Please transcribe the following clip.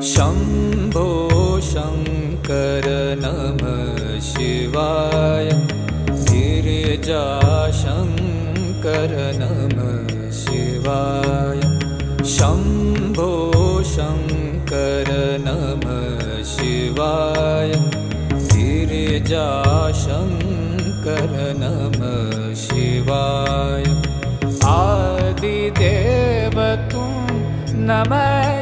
शम्भो शङ्कर नमः शिवाय। गिरिजाशङ्कर नमः शिवाय। शम्भो शङ्कर नमः शिवाय। गिरिजाशङ्कर नमः शिवाय। आदिदेव तुम नमः